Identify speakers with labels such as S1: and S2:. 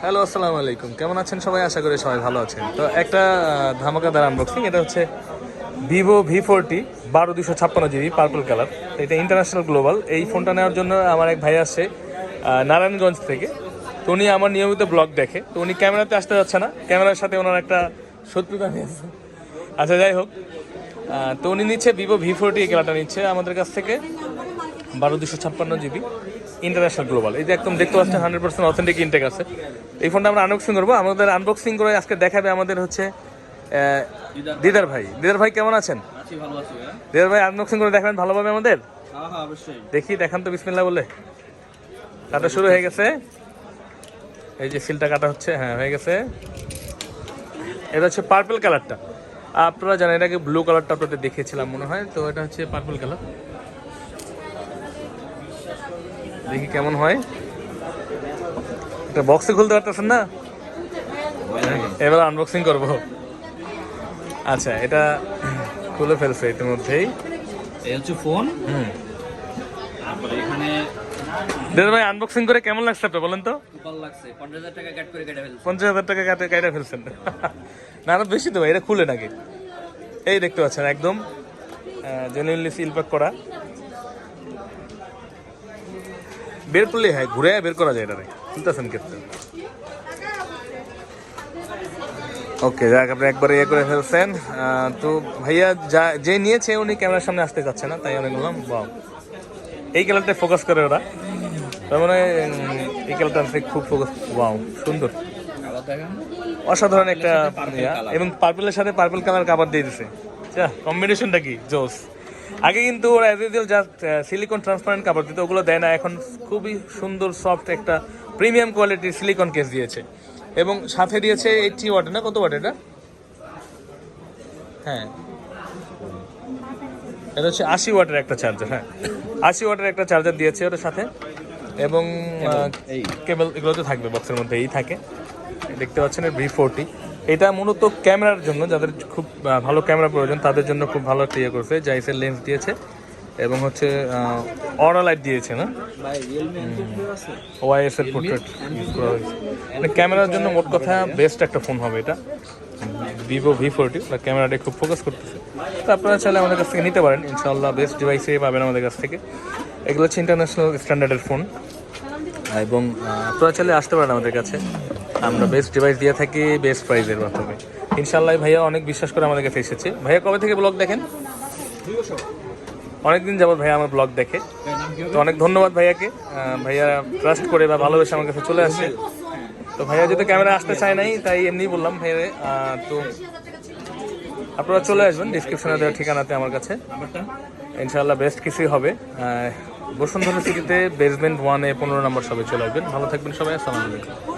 S1: Hello, আসসালামু আলাইকুম। কেমন আছেন সবাই? আশা করি সবাই ভালো আছেন। তো একটা ধামাকাদার আনবক্সিং। এটা হচ্ছে Vivo V40 12 256 GB purple colour. তো এটা ইন্টারন্যাশনাল গ্লোবাল। এই ফোনটা নেওয়ার জন্য আমার এক ভাই আসছে নারায়ণগঞ্জ থেকে। তো উনি আমার নিয়মিত ব্লগ দেখে, তো উনি ক্যামেরাতে আসতে যাচ্ছে না, ক্যামেরার সাথে ওনার একটা শত্রুতা নিয়েছে। আচ্ছা, যাই হোক, তো উনি নিচ্ছে ভিভো V40 এই কালারটা নিচ্ছে আমাদের কাছ থেকে 12 256 GB ইন্টারন্যাশনাল গ্লোবাল। এই যে একদম দেখতে পাচ্ছেন 100% অথেন্টিক ইনটেক আছে। এই ফোনটা আমরা আনবক্সিং করবো। আমাদের আনবক্সিং করে আজকে দেখাবে আমাদের হচ্ছে দিদার ভাই। দিদার ভাই কেমন আছেন? দিদার ভাই আনবক্সিং করে দেখাবেন ভালোভাবে আমাদের। দেখি, দেখান তো বিসমিল্লাহ বলে। কাটা শুরু হয়ে গেছে। এই যে সিলটা কাটা হচ্ছে, হ্যাঁ হয়ে গেছে। এটা হচ্ছে পার্পল কালারটা। আপনারা জানেন এটাকে ব্লু কালারটা আপনাদের দেখিয়েছিলাম মনে হয়। তো এটা হচ্ছে পার্পল কালার। দেখি কেমন হয়। এটা বক্সে খুলতে পারতেছেন না, এবার আনবক্সিং করব। আচ্ছা, এটা খুলে ফেলছে ইতিমধ্যেই।
S2: এই হচ্ছে ফোন। তারপরে এখানে
S1: দাদা ভাই, আনবক্সিং করে কেমন লাগছে আপনার বলেন তো?
S2: ভালো লাগছে। 50,000 টাকা কাট করে কেটে ফেলছে।
S1: 50,000 টাকা কাটা ফেলছেন? না, আরো বেশি তো ভাই। এটা খুলে নাকি? এই দেখতে পাচ্ছেন একদম জেনুইনলি সিল প্যাক করা। বের করলে হয়, ঘুরে বের করা যায়। এটা খুলতেছেন ক্ষেত্রে। ওকে, যাক, আপনি একবারে ইয়ে করে ফেলছেন। তো ভাইয়া যে নিয়েছে উনি ক্যামেরার সামনে আসতে চাচ্ছে না, তাই আমি বললাম বাহ, এই কালারটা ফোকাস করে ওরা। তার মানে এই কালারটা খুব ফোকাস। ওয়াও, সুন্দর, অসাধারণ একটা এবং পার্পলের সাথে পার্পল কালার কাভার দিয়ে দিছে। আচ্ছা, কম্বিনেশনটা কি জোস। আগে কিন্তু ওরা as usual just silicon transparent cover দিত, ওগুলো দেয় না। এখন খুবই সুন্দর সফট একটা প্রিমিয়াম কোয়ালিটির সিলিকন কেস দিয়েছে এবং সাথে দিয়েছে 80 ওয়াট। না, কত ওয়াট এটা? হ্যাঁ, এটা হচ্ছে 80 ওয়াটের একটা চার্জার। হ্যাঁ, 80 ওয়াটের একটা চার্জার দিয়েছে ওটার সাথে এবং কেবল এগুলো তো থাকবে বক্সের মধ্যে, এই থাকে। দেখতে পাচ্ছেন V40। এটা মূলত ক্যামেরার জন্য, যাদের খুব ভালো ক্যামেরা প্রয়োজন তাদের জন্য খুব ভালো একটা ইয়ে করছে। জাইসের লেন্স দিয়েছে এবং হচ্ছে অরা লাইট দিয়েছে, না ওয়াইএস এর পোর্ট্রেট ইউজ করা হয়েছে। মানে ক্যামেরার জন্য মোট কথা বেস্ট একটা ফোন হবে এটা, ভিভো V40। ক্যামেরাটা খুব ফোকাস করতেছে। তো আপনারা চাইলে আমাদের কাছ থেকে নিতে পারেন, ইনশাআল্লাহ বেস্ট ডিভাইসে পাবেন আমাদের কাছ থেকে। এগুলো হচ্ছে ইন্টারন্যাশনাল স্ট্যান্ডার্ডের ফোন এবং আপনারা চাইলে আসতে পারেন আমাদের কাছে। আমরা বেস্ট ডিভাইস দিয়ে থাকি বেস্ট প্রাইসের মাধ্যমে। ইনশাআল্লাহ ভাইয়া অনেক বিশ্বাস করে আমাদের কাছে এসেছে। ভাইয়া কবে থেকে ব্লগ দেখেন? অনেকদিন যাবত ভাইয়া আমার ব্লগ দেখে। তো অনেক ধন্যবাদ ভাইয়াকে। ভাইয়া ট্রাস্ট করে বা ভালোবেসে আমার কাছে চলে আসে। তো ভাইয়া যদি ক্যামেরা আসতে চায় নাই, তাই এমনি বললাম ভাইয়া। তো আপনারা চলে আসবেন ডিসক্রিপশনে দেওয়া ঠিকানাতে আমার কাছে। ইনশাআল্লাহ বেস্ট কিছুই হবে। বসুন্ধরা সিটিতে বেসমেন্ট 1-এ 15 নম্বর সবাই চলে আসবেন। ভালো থাকবেন সবাই। আসসালামু আলাইকুম।